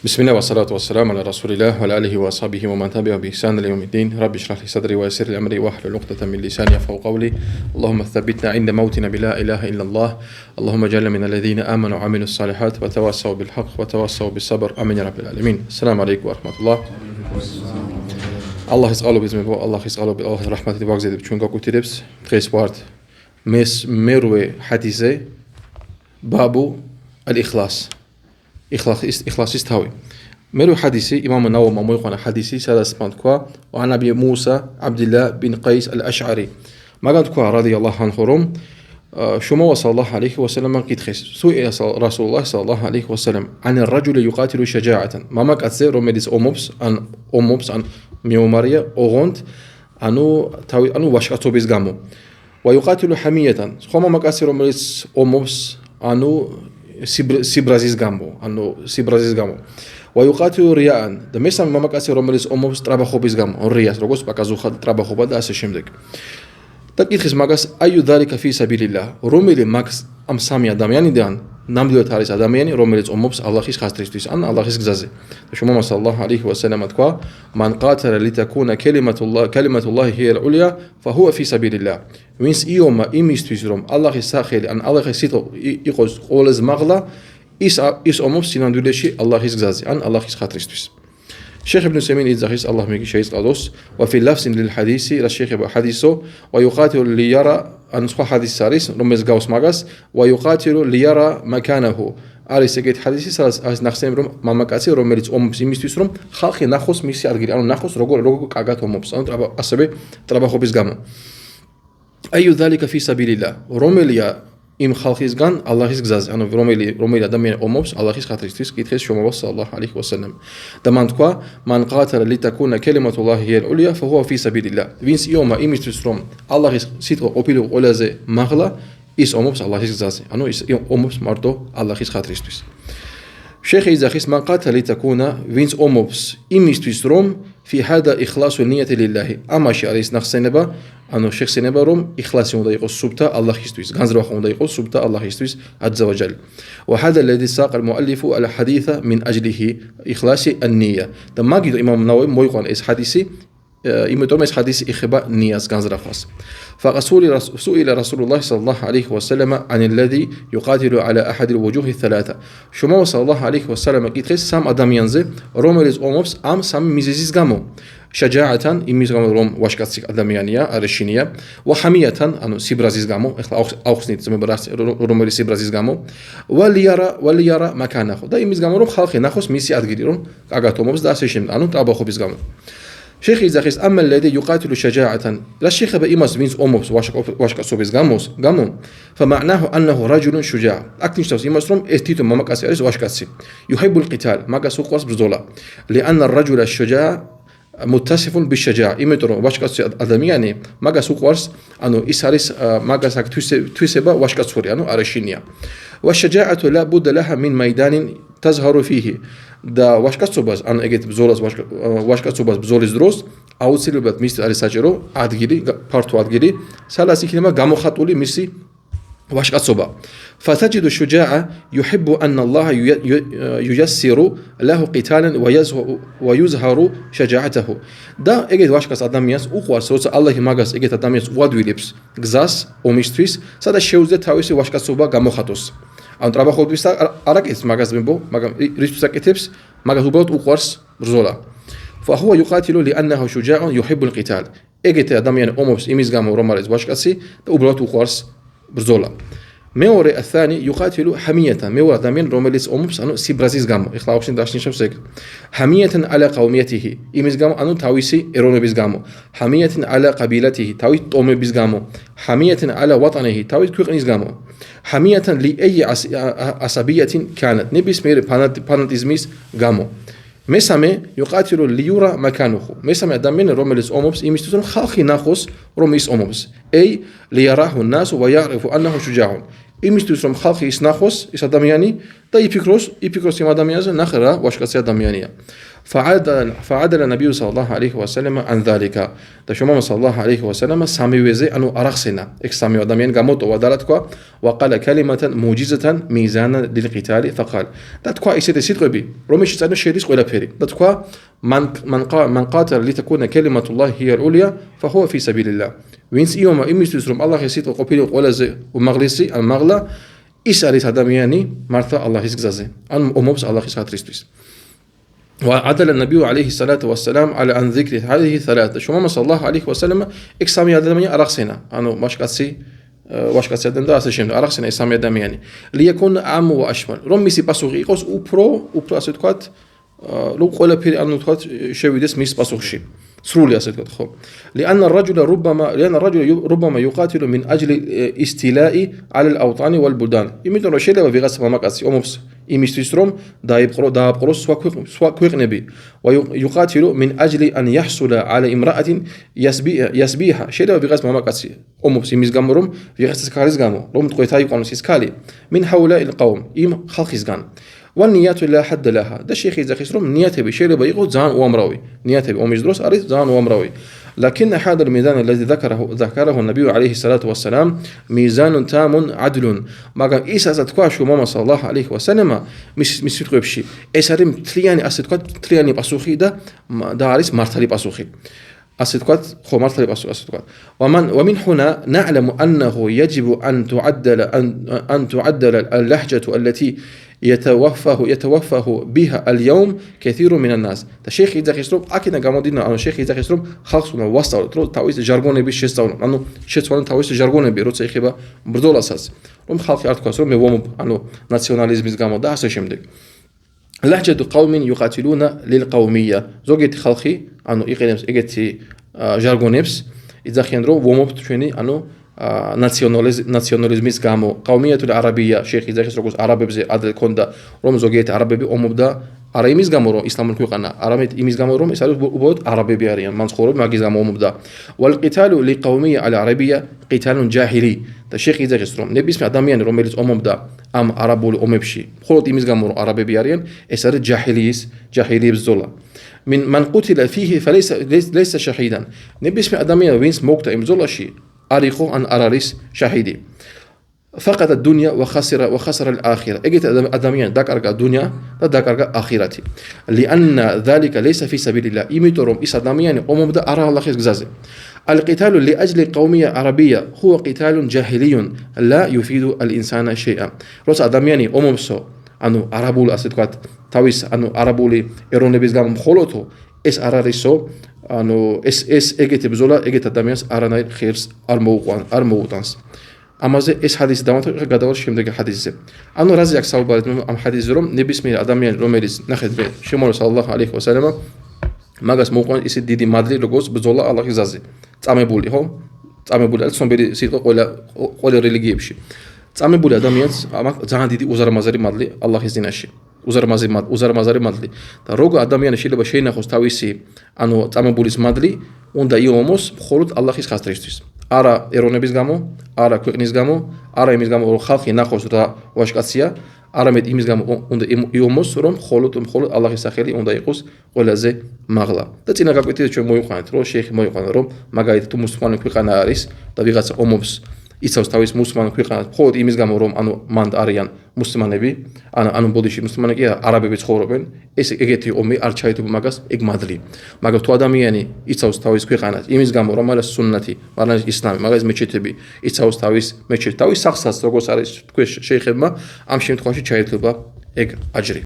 بسم الله والصلاة والسلام على رسول الله وعلى آله وأصحابه ومن تبعهم بإحسان إلى يوم الدين. رب اشرح لي صدري ويسر لي أمري واحلل عقدة من لساني يفقهوا قولي. اللهم ثبتنا عند موتنا بلا إله إلا الله. اللهم اجعلنا من الذين آمنوا وعملوا الصالحات وتواصوا بالحق وتواصوا بالصبر. آمين يا رب العالمين. السلام عليكم ورحمة الله. الله يسقالو بزمبو الله يسقالو بالله رحمة وغزيد بچون გაკვირდებს დღეს ვართ მერვე ჰადისზე ბაბუ ალ-იხლას إخلاص تاوي. مروي حديثي إمام النووي موقعنا حديثي سادس مانتكوا وعن أبي موسى عبد الله بن قيس الأشعري ما قالتكوا رضي الله عنه روم شو صلى الله عليه وسلم قد خيس سئل رسول الله صلى الله عليه وسلم عن الرجل يقاتل شجاعة ما كتزير روميدس أموبس عن ميوماريا أغونت أنو واشكاتو بيزغامو ويقاتل حمية خما ما كتزير روميدس أموبس أنو سيبرازيز غامو ويقاتل رياء და მესამე მამაკაცი რომელიც ომობს ტრაბახობის გამო რიას როგორც პაკაზუხა ტრაბახობა და ასე შემდეგ და კითხის მაგას აიუ დალიკა ფი საბილილlah რომელი მაგ ამ სამი ადამიანიდან ნამდვილად არის ადამიანი რომელიც ომობს ალლაჰის ხაზთრისთვის ან ალლაჰის გზაზე და შუმა სალლალაჰუ ალეიჰი ვასალამ თქვა მან ყატალა ლიტაკუნა კალიმატულლაჰი ჰია ალ-ულია ფაჰუვა ფი საბილილlah ვინც იომა იმისთვის რომ ალლაჰის სახელი ან ალლაჰის სიტყვა იყოს ყველაზე მაღლა ის ომობს სინამდვილეში ალლაჰის გზაზე ან ალლაჰის ხაზთრისთვის شيخ ابن سيمين إذا الله ميكي شيء قادوس وفي اللفظ للحديث الشيخ حديثه ويقاتل ليرى أن صح حديث ساريس رمز جاوس ماجس ويقاتل ليرى مكانه أريسكت حديثي سارس نخسم رم ما مكاسي رملت سيمستيس رم خالق نخص ميسي أرجع أنا نخص رجو كعجات أموبس أنا ترى أسبه ترى بخوبس جامو أي ذلك في سبيل الله رمليا იმ ხალხისგან ალლაჰის გზაზე ანუ რომელი ადამიანი ომობს ალლაჰის ხაზთრისთვის კითხეს შუმავა სალლალაჰუ ალეიჰი ვასალამ და მან თქვა მან ყატალა ლიტაკუნა კალიმატულლაჰი ჰია ალ-ულია ფაჰუვა ფი საბილილlah ვინც იომა იმისთვის რომ ალლაჰის სიტყვა ყოფილიყო ყველაზე მაღლა ის ომობს ალლაჰის გზაზე ანუ ის ომობს მარტო ალლაჰის ხაზთრისთვის შეიხი იძახის მან ყატალა ლიტაკუნა ვინც ომობს იმისთვის რომ في هذا إخلاص النية لله أما شيء عليه نخسنبا أنه شخص نبا روم إخلاص يوم يقول سبتا الله يستويس غنزر وخون يقول سبتا الله يستويس عز وجل وهذا الذي ساق المؤلف على حديث من أجله إخلاص النية تما جد إمام النووي مويقون إس حديثي إمتوم إس حديث إخباء نية غنزر خاص فسئل رسول الله صلى الله عليه وسلم عن الذي يقاتل على أحد الوجوه الثلاثة شما صلى الله عليه وسلم كيتخس سام أدم ينزل رومرز أموبس أم سام ميزيز غامو شجاعة إميز غامو روم واشكاتسيك أدميانية أرشينية وحمية أنو سيبرازيز غامو إخلا أوخسنيت زمي براس رومرز سيبرازيز غامو وليرى مكانه دا إميز غامو روم خالقي نخص ميسي أدغيري روم أغاتو أموبس دا سيشم أنو تابخو بيز غامو شيخ إذا أما الذي يقاتل شجاعة لا شيخ بإمس بينز أموس واشك صوبيز غامو فمعناه أنه رجل شجاع أكتنش توسي إمسرم استيتو ما مكاسي أريس واشكاسي يحب القتال ما كاسو قوس بزولا لأن الرجل الشجاع متصف بالشجاع إمترو واشكاسي أدمي يعني ما كاسو قوس أنو إساريس ما كاسك توسيبا واشكاسوري أنو أرشينيا والشجاعة لا بد لها من ميدان تظهر فيه და ვაშკაცობას ან ეგეთ ბზოლას ვაშკაცობას ბზოლის დროს აუცილებლად მის არის საჭირო ადგილი ფართო ადგილი სადაც იქნება გამოხატული მისი ვაშკაცობა فتجد الشجاع يحب أن الله ييسر له قتالا ويظهر شجاعته და ეგეთ ვაშკაც ადამიანს უყვარს როცა ალლაჰი მაგას ეგეთ ადამიანს უადვილებს გზას ომისთვის სადაც შეუძლია თავისი ვაშკაცობა გამოხატოს ან ტრაბახობის არაკეთებს მაგას მებო მაგრამ რისთვის აკეთებს მაგას უბრალოდ უყვარს ბრძოლა فهو يقاتل لأنه شجاع يحب القتال ეგეთი ადამიანი ომობს იმის გამო რომ არის ვაშკაცი და უბრალოდ უყვარს ბრძოლა მეორე الثاني يقاتل حمية მეორე ადამიანი რომელიც ომობს ანუ სიბრაზის გამო ეხლა აუხსნით დაშნიშნებს ეგ حمية على قوميته იმის გამო ანუ თავისი ეროვნების გამო حمية على قبيلته თავის ტომების გამო حمية على وطنه თავის ქვეყნის გამო حمية لأي عصبية كانت نبيسمير فاناتيزمის გამო მესამე يقاتل ليرى مكانه მესამე ადამიანი რომელიც ომობს იმისთვის რომ ხალხი ნახოს რომ ის ომობს أي ليراه الناس ويعرفوا أنه شجاع იმისთვის რომ ხალხი ის ნახოს ის ადამიანი და იფიქროს იმ ადამიანზე ნახე რა ვაჟკაცი ადამიანია فعدل النبي صلى الله عليه وسلم عن ذلك და შუამამა صلى الله عليه وسلم სამივეზე ანუ არ ახსენა ეგ სამი ადამიანი გამოტოვა და რა თქვა وقال كلمة موجزة ميزانا للقتال فقال და თქვა ისეთი სიტყვები რომელშიც შედის ყველაფერი და თქვა من قاتل لتكون كلمة الله هي العليا فهو في سبيل الله ვინც იომა იმისთვის რომ ალლაჰის სიტყვა ყოფილიყო ყველაზე უმაღლესი ან მაღლა ის არის ადამიანი მართლა ალლაჰის გზაზე ან ომობს ალლაჰის ხატრისთვის وعدل النبي عليه الصلاة والسلام على أن ذكر هذه الثلاثة شوما صلى الله عليه وسلم إكسامي آدمية أرخسنا أنو واشكاتسي آدم دا أسشيم أرخسنا إكسامي آدمية ليكون عام وأشمل رميسي باسوغي إقوس أوبرو أسدكوات لو قولا بيري أنو تكوات شويدس ميس باسوغشي سرولي أسدكوات خو لأن الرجل ربما يقاتل من أجل استيلاء على الأوطان والبلدان يمكن أن يشيل في غسل مكاسي أموبس იმისთვის რომ დააპყროს სხვა ქვეყნები ويقاتل من أجل أن يحصل على امرأة يسبيها შეიძლება ვიღაც მამაკაცი ომობს იმის გამო რომ ვიღაცის ქალის გამო რომ თქვით აიყვანოს ის ქალი من هؤلاء القوم იმ ხალხისგან والنيات لا حد لها და შეიხიზახის რომ ნიათები შეიძლება იყოს ძალიან უამრავი ნიათები ომის დროს არის ძალიან უამრავი لكن هذا الميزان الذي ذكره النبي عليه الصلاة والسلام ميزان تام عدل მაგრამ ის ასე თქვა შუამამა صلى الله عليه وسلم მის სიტყვებში ეს არის მთლიანი ასე თქვა მთლიანი პასუხი და არის მართალი პასუხი ასე თქვა ხო მართალი პასუხი ასე თქვა ومن هنا نعلم أنه يجب أن تعدل اللهجة التي يتوفه بها اليوم كثير من الناس და შეიხიზახის რომ აქედან გამომდინარე ანუ შეიხიზახის რომ ხალხს უნდა ვასწავლოთ რომ თავის ჟარგონების შესწავლა ანუ შეცვალონ თავის ჟარგონები როცა ეხება ბრძოლასაც რომ ხალხი არ თქვას რომ მე ვომობ ანუ ნაციონალიზმის გამო და ასე შემდეგ لهجة قوم يقاتلون للقومية ზოგიერთი ხალხი ანუ იყენებს ეგეთი ჟარგონებს იძახიან რომ ვომობთ ჩვენი ანუ ნაციონალიზმის გამო ყავმიათული არაბია შეიხიზახის როგორც არაბებზე ადრე ქონდა რომ ზოგიერთი არაბები ომობდა არა იმის გამო რომ ისლამური ქვეყანა არამედ იმის გამო რომ ეს არის უბრალოდ არაბები არიან მან ცხოვრობენ მაგის გამო ომობდა والقتال لقومية العربية قتال جاهلي და შეიხიზახის რომ ნებისმიერ ადამიანი რომელიც ომობდა ამ არაბული ომებში მხოლოდ იმის გამო რომ არაბები არიან ეს არის ჯაჰილიების ბრძოლა من قتل فيه فليس شهيدا ნებისმიერ ადამიანი ვინც მოგდა იმ ბრძოლაში არ იყო ან არ არის შაჰიდი فقط الدنيا وخسر الآخرة اجت أدميان دكارجا الدنيا دكارجا آخرتي لأن ذلك ليس في سبيل الله يميتورم إس أدميان أممدا أرى الله خزازه القتال لأجل قومية عربية هو قتال جاهلي لا يفيد الإنسان شيئا رأس أدميان أممسو أنو عربول أسدقات تويس أنو عربولي إيرونيبيز غام خلوتو إس أراريسو أنو إس إجت بزولا إجت أدميانس أراناي خيرس أرموغانس ამაზე ეს ჰადისი დამთავრდა გადავარ შემდეგი ჰადისზე. ანუ რაზე აქვს საუბარი ამ ჰადისზე რომ ნებისმიერ ადამიანი რომელიც ნახეთ მე შემოვა სალლალაჰუ ალეიჰი ვასალამა მაგას მოუყვანს ისე დიდი მადლი როგორც ბრძოლა ალლაჰის გზაზე. წამებული ხო? წამებული არის ცნობილი სიტყვა ყველა რელიგიებში. წამებული ადამიანს ძალიან დიდი უზარმაზარი მადლი ალლაჰის დინაში. უზარმაზარი მადლი. და როგორ ადამიანი შეიძლება შეინახოს თავისი ანუ წამებულის მადლი უნდა იომოს მხოლოდ ალლაჰის ხასრისთვის. არა ეროვნების გამო, არა ქვეყნის გამო, არა იმის გამო რომ ხალხი ნახოს და ვაჟკაცია, არამედ იმის გამო უნდა იომოს რომ მხოლოდ ალლაჰის სახელი უნდა იყოს ყველაზე მაღლა. და წინა გაკვეთილზე ჩვენ მოიყვანეთ რომ შეიხი მოიყვანა რომ მაგალითად თუ მუსლიმანი ქვეყანა არის და ვიღაცა ომობს იცავს თავის მუსლიმან ქვეყანას მხოლოდ იმის გამო რომ ანუ მანდ არიან მუსლიმანები ანუ ბოდიში მუსლიმანი კი არაბები ცხოვრობენ ეს ეგეთი ომი არ ჩაითვალა მაგას ეგ მადლი მაგრამ თუ ადამიანი იცავს თავის ქვეყანას იმის გამო რომ არის სუნნათი მაგრამ ისლამი მაგას მეჩეთები იცავს თავის მეჩეთი თავის სახსაც როგორც არის თქვენ შეიხებმა ამ შემთხვევაში ჩაითვალა ეგ აჯრი